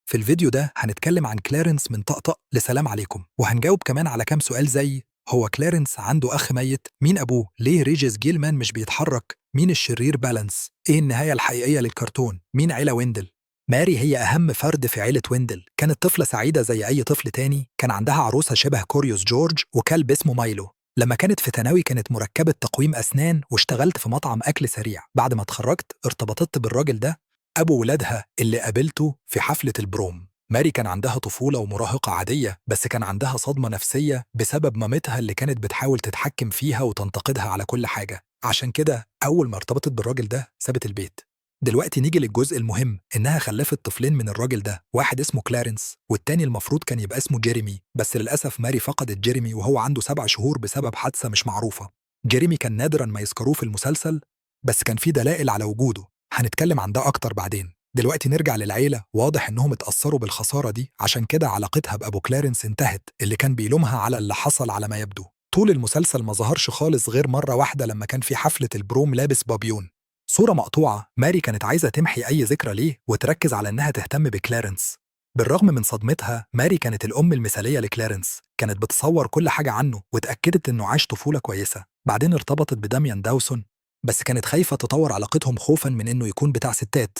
في الفيديو ده هنتكلم عن كلارنس من طقطق لسلام عليكم، وهنجاوب كمان على كام سؤال زي: هو كلارنس عنده أخ ميت؟ مين أبوه؟ ليه ريجيس جيلمان مش بيتحرك؟ مين الشرير بالانس؟ إيه النهاية الحقيقية للكرتون؟ مين عيلة ويندل؟ ماري هي أهم فرد في عيلة ويندل، كانت طفلة سعيدة زي أي طفل تاني، كان عندها عروسة شبه كوريوس جورج وكلب اسمه مايلو. لما كانت في ثانوي كانت مركبة تقويم أسنان واشتغلت في مطعم أكل سريع. بعد ما اتخرجت ارتبطت بالراجل ده، أبو ولادها اللي قابلته في حفلة البروم. ماري كان عندها طفولة ومراهقة عادية، بس كان عندها صدمة نفسية بسبب مامتها اللي كانت بتحاول تتحكم فيها وتنتقدها على كل حاجة. عشان كده أول ما ارتبطت بالراجل ده سابت البيت. دلوقتي نيجي للجزء المهم، إنها خلفت طفلين من الراجل ده، واحد اسمه كلارنس والتاني المفروض كان يبقى اسمه جيريمي، بس للأسف ماري فقدت جيريمي وهو عنده 7 شهور بسبب حادثة مش معروفة. جيريمي كان نادرا ما يذكروه في المسلسل، بس كان في دلائل على وجوده، هنتكلم عن ده أكتر بعدين. دلوقتي نرجع للعيلة، واضح إنهم اتأثروا بالخسارة دي، عشان كده علاقتها بأبو كلارنس انتهت، اللي كان بيلومها على اللي حصل على ما يبدو. طول المسلسل ما ظهرش خالص غير مرة واحدة لما كان في حفلة البروم لابس بابيون. صورة مقطوعة. ماري كانت عايزة تمحي أي ذكرى ليه وتركز على إنها تهتم بكلارنس. بالرغم من صدمتها، ماري كانت الأم المثالية لكلارنس، كانت بتصور كل حاجة عنه وتأكدت إنه عاش طفولة كويسة. بعدين ارتبطت بداميان داوسون، بس كانت خايفة تطور علاقتهم خوفا من إنه يكون بتاع ستات.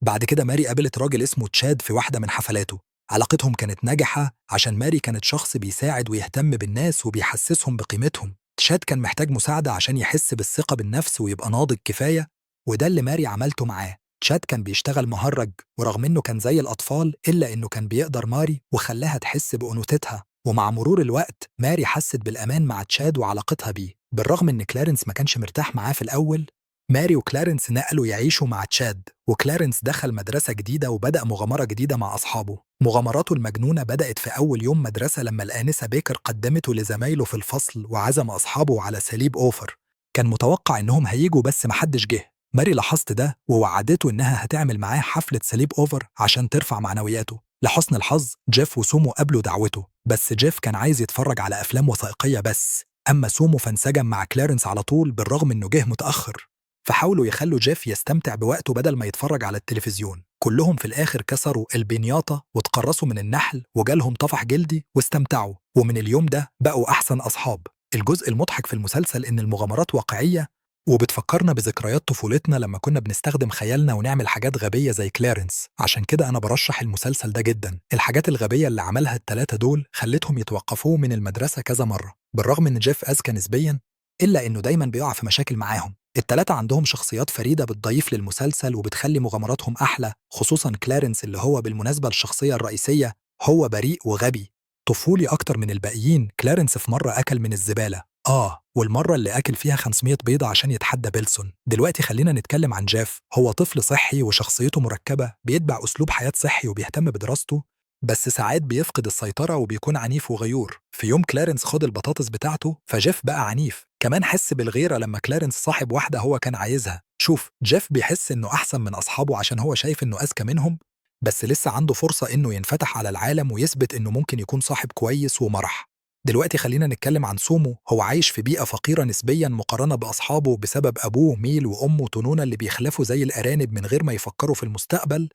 بعد كده ماري قابلت راجل اسمه تشاد في واحدة من حفلاته. علاقتهم كانت ناجحة عشان ماري كانت شخص بيساعد ويهتم بالناس وبيحسسهم بقيمتهم. تشاد كان محتاج مساعدة عشان يحس بالثقة بالنفس ويبقى ناضج كفاية، وده اللي ماري عملته معاه. تشاد كان بيشتغل مهرج، ورغم إنه كان زي الأطفال إلا إنه كان بيقدر ماري وخلاها تحس بأنوثتها. ومع مرور الوقت ماري حست بالأمان مع تشاد وعلاقتها بيه. بالرغم إن كلارنس ما كانش مرتاح معاه في الأول، ماري وكلارنس نقلوا يعيشوا مع تشاد، وكلارنس دخل مدرسة جديدة وبدأ مغامرة جديدة مع أصحابه. مغامراته المجنونة بدأت في أول يوم مدرسة لما الآنسة بيكر قدمته لزمايله في الفصل وعزم أصحابه على سليب أوفر. كان متوقع إنهم هيجوا بس محدش جه. ماري لاحظت ده ووعدته إنها هتعمل معاه حفلة سليب أوفر عشان ترفع معنوياته. لحسن الحظ جيف وسومو قابلوا دعوته، بس جيف كان عايز يتفرج على أفلام وثائقية بس. أما سومو فانسجم مع كلارنس على طول بالرغم إنه جه متأخر. فحاولوا يخلوا جيف يستمتع بوقته بدل ما يتفرج على التلفزيون. كلهم في الآخر كسروا البنياطة واتقرصوا من النحل وجالهم طفح جلدي واستمتعوا، ومن اليوم ده بقوا أحسن أصحاب. الجزء المضحك في المسلسل إن المغامرات واقعية وبتفكرنا بذكريات طفولتنا لما كنا بنستخدم خيالنا ونعمل حاجات غبية زي كلارنس. عشان كده أنا برشح المسلسل ده جدا. الحاجات الغبية اللي عملها التلاتة دول خلتهم يتوقفوه من المدرسة كذا مرة. بالرغم إن جيف أذكى نسبيا، إلا إنه دايما بيقع في مشاكل معاهم. التلاتة عندهم شخصيات فريدة بتضيف للمسلسل وبتخلي مغامراتهم أحلى، خصوصا كلارنس اللي هو بالمناسبة الشخصية الرئيسية، هو بريء وغبي طفولي أكتر من الباقيين. كلارنس في مرة أكل من الزبالة، والمرة اللي أكل فيها 500 بيضة عشان يتحدى بيلسون. دلوقتي خلينا نتكلم عن جيف. هو طفل صحي وشخصيته مركبة، بيتبع أسلوب حياة صحي وبيهتم بدراسته، بس ساعات بيفقد السيطرة وبيكون عنيف وغيور. في يوم كلارنس خد البطاطس بتاعته فجيف بقى عنيف. كمان حس بالغيرة لما كلارنس صاحب واحدة هو كان عايزها. شوف، جيف بيحس إنه أحسن من أصحابه عشان هو شايف إنه أذكى منهم، بس لسه عنده فرصة إنه ينفتح على العالم ويثبت إنه ممكن يكون صاحب كويس ومرح. دلوقتي خلينا نتكلم عن سومو. هو عايش في بيئة فقيرة نسبيا مقارنة بأصحابه بسبب أبوه ميل وأمه تونونا اللي بيخلفوا زي الأرانب من غير ما يفكروا في المستقبل،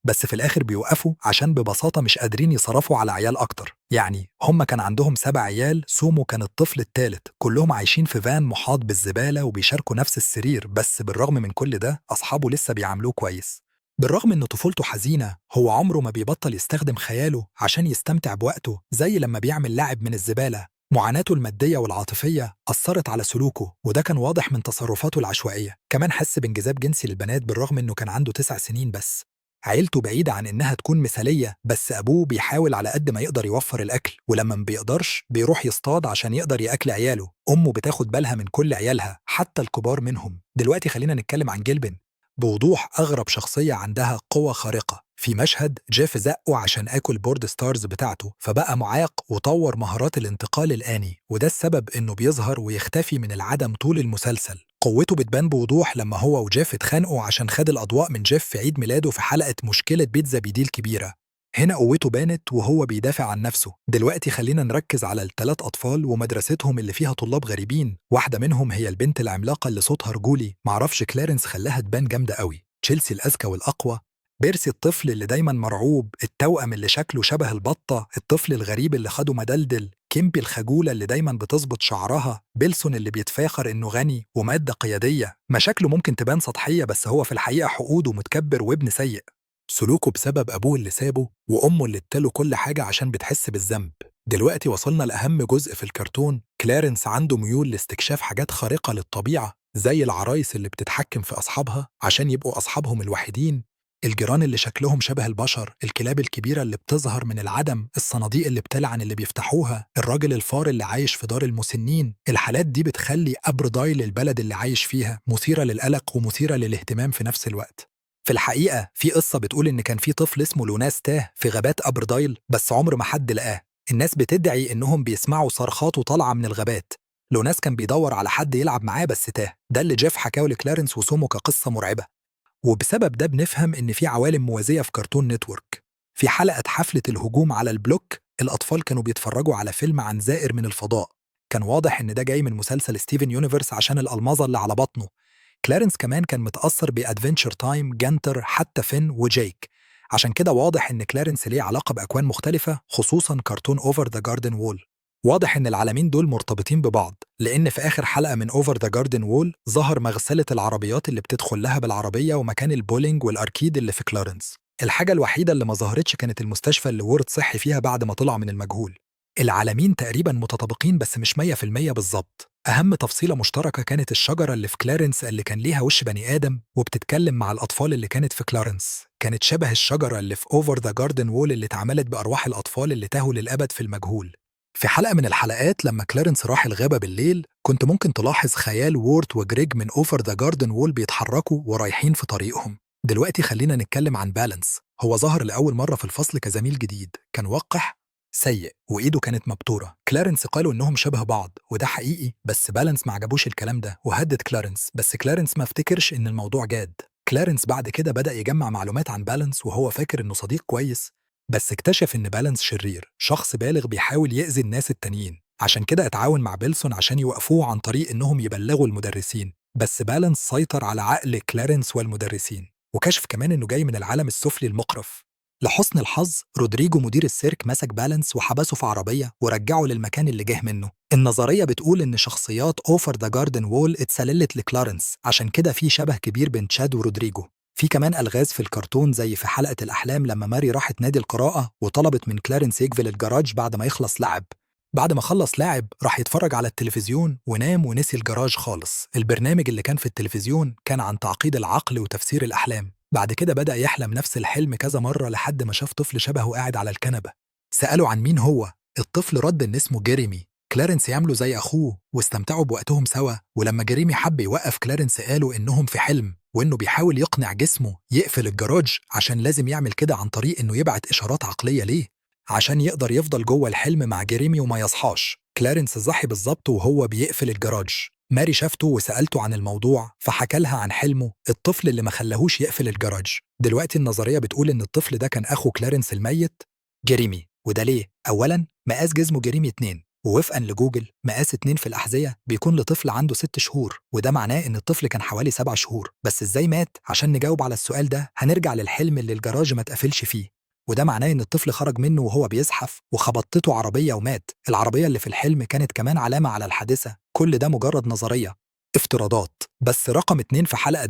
بس في الآخر بيوقفوا عشان ببساطة مش قادرين يصرفوا على عيال أكتر. يعني هم كان عندهم 7 عيال، سومو كان الطفل الثالث، كلهم عايشين في فان محاط بالزبالة وبيشاركوا نفس السرير، بس بالرغم من كل ده أصحابه لسه بيعاملوه كويس. بالرغم إن طفولته حزينة، هو عمره ما بيبطل يستخدم خياله عشان يستمتع بوقته، زي لما بيعمل لعب من الزبالة. معاناته المادية والعاطفية أثرت على سلوكه، وده كان واضح من تصرفاته العشوائية. كمان حس بانجذاب جنسي للبنات بالرغم إنه كان عنده 9 سنين بس. عيلته بعيدة عن إنها تكون مثالية، بس أبوه بيحاول على قد ما يقدر يوفر الأكل، ولما ما بيقدرش بيروح يصطاد عشان يقدر يأكل عياله. أمه بتاخد بالها من كل عيالها حتى الكبار منهم. دلوقتي خلينا نتكلم عن جيلبن. بوضوح أغرب شخصية عندها قوة خارقة. في مشهد جيف زقه عشان آكل بورد ستارز بتاعته فبقى معاق وطور مهارات الانتقال الآني، وده السبب إنه بيظهر ويختفي من العدم طول المسلسل. قوته بتبان بوضوح لما هو وجيف اتخانقوا عشان خد الأضواء من جيف في عيد ميلاده في حلقة مشكلة بيتزا بيدي الكبيرة. هنا قوته بانت وهو بيدافع عن نفسه. دلوقتي خلينا نركز على ال3 أطفال ومدرستهم اللي فيها طلاب غريبين. واحدة منهم هي البنت العملاقة اللي صوتها رجولي، معرفش كلارنس خلاها تبان جامدة قوي. تشيلسي الأذكى والأقوى، بيرسي الطفل اللي دايما مرعوب، التوأم اللي شكله شبه البطة، الطفل الغريب اللي خده مدلدل، كيمبي الخجولة اللي دايما بتظبط شعرها، بيلسون اللي بيتفاخر إنه غني ومادة قيادية. مشاكله ممكن تبان سطحية بس هو في الحقيقة حقود ومتكبر وابن سيء. سلوكه بسبب أبوه اللي سابه وأمه اللي اداله كل حاجة عشان بتحس بالذنب. دلوقتي وصلنا لأهم جزء في الكرتون. كلارنس عنده ميول لاستكشاف حاجات خارقة للطبيعة، زي العرايس اللي بتتحكم في أصحابها عشان يبقوا أصحابهم الوحيدين، الجيران اللي شكلهم شبه البشر، الكلاب الكبيرة اللي بتظهر من العدم، الصناديق اللي بتلعن اللي بيفتحوها، الراجل الفار اللي عايش في دار المسنين. الحالات دي بتخلي أبردايل البلد اللي عايش فيها مثيرة للقلق ومثيرة للاهتمام في نفس الوقت. في الحقيقة في قصة بتقول إن كان في طفل اسمه لوناس تاه في غابات أبردايل بس عمر ما حد لقاه. الناس بتدعي إنهم بيسمعوا صرخاته طالعة من الغابات. لوناس كان بيدور على حد يلعب معاه بس تاه. ده اللي جيف حكاه لكلارنس وسمه كقصة مرعبة. وبسبب ده بنفهم إن في عوالم موازية في كرتون نتورك. في حلقة حفلة الهجوم على البلوك، الأطفال كانوا بيتفرجوا على فيلم عن زائر من الفضاء. كان واضح إن ده جاي من مسلسل ستيفن يونيفرس عشان الألماظة اللي على بطنه. كلارنس كمان كان متأثر بأدفنتشر تايم، جانتر، حتى فين وجيك. عشان كده واضح إن كلارنس ليه علاقة بأكوان مختلفة، خصوصاً كرتون أوفر ذا جاردن وول. واضح إن العالمين دول مرتبطين ببعض، لأن في آخر حلقة من أوفر ذا جاردن وول ظهر مغسلة العربيات اللي بتدخل لها بالعربية ومكان البولينج والأركيد اللي في كلارنس. الحاجة الوحيدة اللي ما ظهرتش كانت المستشفى اللي وورد صحي فيها بعد ما طلع من المجهول. العالمين تقريبا متطابقين بس مش 100% بالظبط. أهم تفصيلة مشتركة كانت الشجرة اللي في كلارنس اللي كان ليها وش بني آدم وبتتكلم مع الأطفال اللي كانت في كلارنس. كانت شبه الشجرة اللي في أوفر ذا جاردن وول اللي اتعملت بأرواح الأطفال اللي تاهوا للأبد في المجهول. في حلقة من الحلقات لما كلارنس راح الغابة بالليل كنت ممكن تلاحظ خيال وورت وجريج من أوفر ذا جاردن وول بيتحركوا ورايحين في طريقهم. دلوقتي خلينا نتكلم عن بالانس. هو ظهر لأول مرة في الفصل كزميل جديد، كان وقح سيء وإيده كانت مبتورة. كلارنس قالوا إنهم شبه بعض وده حقيقي، بس بالانس ما عجبوش الكلام ده وهدد كلارنس، بس كلارنس ما افتكرش إن الموضوع جاد. كلارنس بعد كده بدأ يجمع معلومات عن بالانس وهو فاكر إنه صديق كويس، بس اكتشف إن بالانس شرير، شخص بالغ بيحاول يأذي الناس التانيين. عشان كده اتعاون مع بيلسون عشان يوقفوه عن طريق إنهم يبلغوا المدرسين، بس بالانس سيطر على عقل كلارنس والمدرسين وكشف كمان إنه جاي من العالم السفلي المقرف. لحسن الحظ رودريجو مدير السيرك مسك بالانس وحبسه في عربية ورجعه للمكان اللي جه منه. النظرية بتقول إن شخصيات أوفر ذا جاردن وول اتسللت لكلارنس، عشان كده في شبه كبير بين تشاد ورودريجو. في كمان ألغاز في الكرتون زي في حلقة الأحلام لما ماري راحت نادي القراءة وطلبت من كلارنس يقفل الجراج بعد ما يخلص لعب. بعد ما خلص لاعب راح يتفرج على التلفزيون ونام ونسي الجراج خالص. البرنامج اللي كان في التلفزيون كان عن تعقيد العقل وتفسير الأحلام. بعد كده بدأ يحلم نفس الحلم كذا مرة لحد ما شاف طفل شبهه قاعد على الكنبة. سأله عن مين هو. الطفل رد إن اسمه جيريمي. كلارنس يعمله زي أخوه واستمتعوا بوقتهم سوا، ولما جيريمي حب يوقف كلارنس قالوا إنهم في حلم وإنه بيحاول يقنع جسمه يقفل الجراج عشان لازم يعمل كده عن طريق إنه يبعت إشارات عقلية ليه عشان يقدر يفضل جوه الحلم مع جيريمي وما يصحاش. كلارنس صحي بالظبط وهو بيقفل الجراج. ماري شافته وسألته عن الموضوع فحكى لها عن حلمه، الطفل اللي ما خلاهوش يقفل الجراج. دلوقتي النظرية بتقول إن الطفل ده كان أخو كلارنس الميت جيريمي. وده ليه؟ أولاً مقاس جسمه جيريمي 2، ووفقاً لجوجل مقاس 2 في الأحذية بيكون لطفل عنده 6 شهور، وده معناه إن الطفل كان حوالي 7 شهور. بس إزاي مات؟ عشان نجاوب على السؤال ده هنرجع للحلم اللي الجراج ما اتقفلش فيه، وده معناه إن الطفل خرج منه وهو بيزحف وخبطته عربية ومات. العربية اللي في الحلم كانت كمان علامة على الحادثة. كل ده مجرد نظرية، افتراضات. بس رقم 2 في حلقة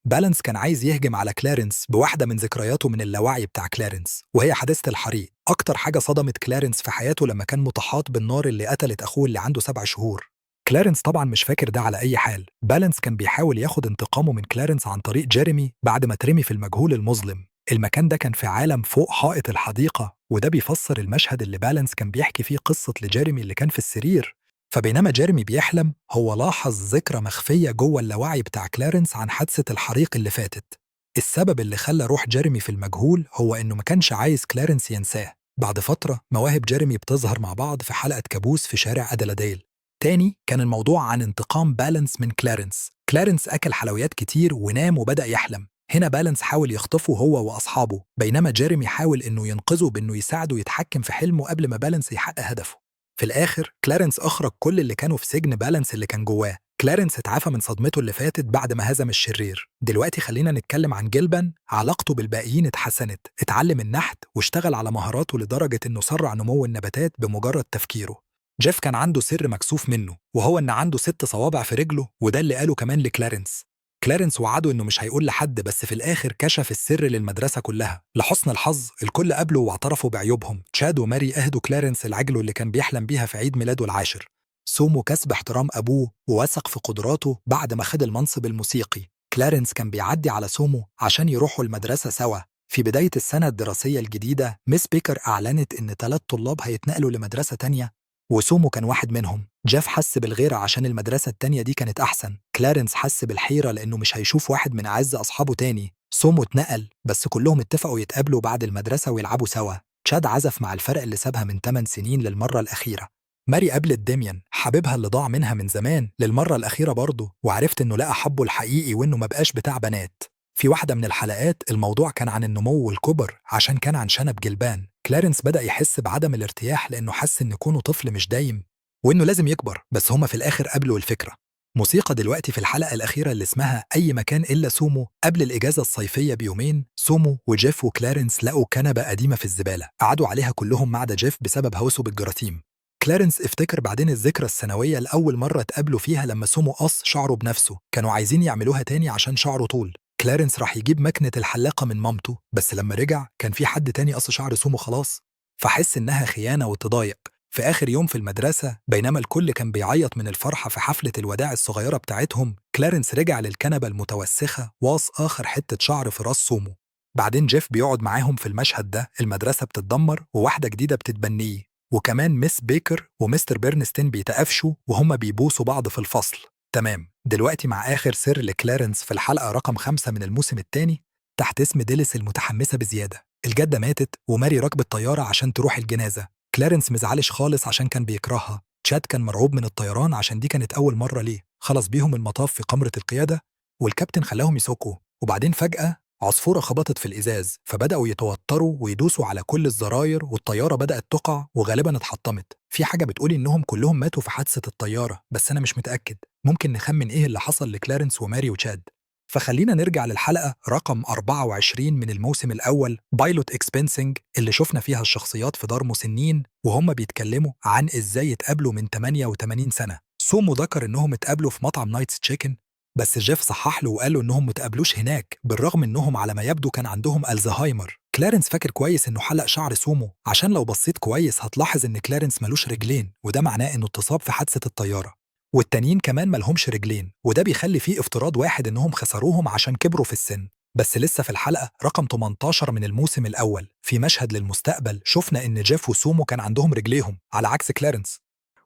بالانس كان عايز يهجم على كلارنس بواحدة من ذكرياته من اللاوعي بتاع كلارنس، وهي حادثة الحريق. أكتر حاجة صدمت كلارنس في حياته لما كان متحاط بالنار اللي قتلت أخوه اللي عنده 7 شهور. كلارنس طبعا مش فاكر ده على أي حال. بالانس كان بيحاول ياخد انتقامه من كلارنس عن طريق جيريمي بعد ما ترمي في المجهول المظلم. المكان ده كان في عالم فوق حائط الحديقة، وده بيفسر المشهد اللي بالانس كان بيحكي فيه قصة لجيريمي اللي كان في السرير. فبينما جيريمي بيحلم هو لاحظ ذكرى مخفية جوه اللاوعي بتاع كلارنس عن حادثة الحريق اللي فاتت. السبب اللي خلى روح جيريمي في المجهول هو إنه ما كانش عايز كلارنس ينساه. بعد فترة مواهب جيريمي بتظهر مع بعض في حلقة كابوس في شارع أدلاديل. تاني كان الموضوع عن انتقام بالانس من كلارنس. كلارنس أكل حلويات كتير ونام وبدأ يحلم. هنا بالانس حاول يخطفه هو وأصحابه، بينما جيريمي حاول إنه ينقذه بإنه يساعده يتحكم في حلمه قبل ما بالانس يحقق هدفه. في الآخر كلارنس أخرج كل اللي كانوا في سجن بالانس اللي كان جواه، كلارنس اتعافى من صدمته اللي فاتت بعد ما هزم الشرير. دلوقتي خلينا نتكلم عن جيلبان. علاقته بالباقيين اتحسنت، اتعلم النحت واشتغل على مهاراته لدرجة انه سرع نمو النباتات بمجرد تفكيره. جيف كان عنده سر مكسوف منه، وهو ان عنده 6 صوابع في رجله، وده اللي قاله كمان لكلارنس. كلارنس وعده انه مش هيقول لحد، بس في الاخر كشف السر للمدرسة كلها. لحسن الحظ الكل قابله واعترفوا بعيوبهم. تشاد وماري اهدوا كلارنس العجله اللي كان بيحلم بيها في عيد ميلاده العاشر. سومو كسب احترام أبوه ووثق في قدراته بعد ما خد المنصب الموسيقي. كلارنس كان بيعدي على سومو عشان يروحوا المدرسة سوا. في بداية السنة الدراسية الجديدة ميس بيكر أعلنت إن 3 طلاب هيتنقلوا لمدرسة تانية، وسومو كان واحد منهم. جاف حس بالغيرة عشان المدرسة التانية دي كانت أحسن. كلارنس حس بالحيرة لأنه مش هيشوف واحد من أعز أصحابه تاني. سومو اتنقل، بس كلهم اتفقوا يتقابلوا بعد المدرسة ويلعبوا سوا. تشاد عزف مع الفرق اللي سابها من 8 سنين للمرة الأخيرة. ماري قابلت ديميان حبيبها اللي ضاع منها من زمان للمرة الأخيرة برضه، وعرفت إنه لقى حبه الحقيقي وإنه ما بقاش بتاع بنات. في واحدة من الحلقات الموضوع كان عن النمو والكبر عشان كان عن شنب جلبان. كلارنس بدأ يحس بعدم الارتياح لأنه حس إن كونه طفل مش دايم وإنه لازم يكبر، بس هما في الآخر قبلوا الفكرة. موسيقى دلوقتي في الحلقة الأخيرة اللي اسمها أي مكان إلا سومو. قبل الإجازة الصيفية بيومين سومو وجيف وكلارنس لقوا كنبة قديمة في الزبالة، قعدوا عليها كلهم ما عدا جيف بسبب هوسه بالجراثيم. كلارنس افتكر بعدين الذكرى السنوية لأول مرة اتقابلوا فيها لما سومو قص شعره بنفسه. كانوا عايزين يعملوها تاني عشان شعره طول. كلارنس راح يجيب مكنة الحلاقة من مامته، بس لما رجع كان في حد تاني قص شعر سومو خلاص. فحس إنها خيانة وتضايق. في آخر يوم في المدرسة بينما الكل كان بيعيط من الفرحة في حفلة الوداع الصغيرة بتاعتهم، كلارنس رجع للكنبة المتوسخة واص آخر حتة شعر في راس سومو. بعدين جيف بيقعد معاهم في المشهد ده. المدرسة بتتدمر وواحدة جديدة بتتبنيه، وكمان ميس بيكر ومستر بيرنستين بيتقافشوا وهم بيبوسوا بعض في الفصل. تمام، دلوقتي مع آخر سر لكلارنس في الحلقة رقم 5 من الموسم الثاني تحت اسم ديليس المتحمسة بزيادة. الجدة ماتت وماري راكبت طيارة عشان تروح الجنازة. كلارنس مزعلش خالص عشان كان بيكرهها. تشاد كان مرعوب من الطيران عشان دي كانت أول مرة ليه. خلص بيهم المطاف في قمرة القيادة والكابتن خلاهم يسوقوا، وبعدين فجأة عصفورة خبطت في الإزاز فبدأوا يتوتروا ويدوسوا على كل الزراير والطيارة بدأت تقع وغالبا اتحطمت. في حاجة بتقولي إنهم كلهم ماتوا في حادثة الطيارة، بس أنا مش متأكد. ممكن نخمن إيه اللي حصل لكلارنس وماري وتشاد. فخلينا نرجع للحلقة رقم 24 من الموسم الأول بايلوت اكسبنسنج، اللي شفنا فيها الشخصيات في دار مسنين وهم بيتكلموا عن إزاي اتقابلوا من 88 سنة. سومو ذكر إنهم اتقابلوا في مطعم نايتس تشيكن، بس جيف صحح له وقال له إنهم متقابلوش هناك بالرغم إنهم على ما يبدو كان عندهم ألزهايمر. كلارنس فاكر كويس إنه حلق شعر سومو عشان لو بصيت كويس هتلاحظ إن كلارنس ملوش رجلين، وده معناه إنه اتصاب في حادثة الطيارة. والتانيين كمان ملهمش رجلين، وده بيخلي فيه افتراض واحد إنهم خسروهم عشان كبروا في السن. بس لسه في الحلقة رقم 18 من الموسم الأول في مشهد للمستقبل شفنا إن جيف وسومو كان عندهم رجليهم على عكس كلارنس.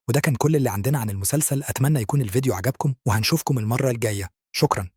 وده كان كل اللي عندنا عن المسلسل. أتمنى يكون الفيديو عجبكم وهنشوفكم المرة الجاية. شكراً.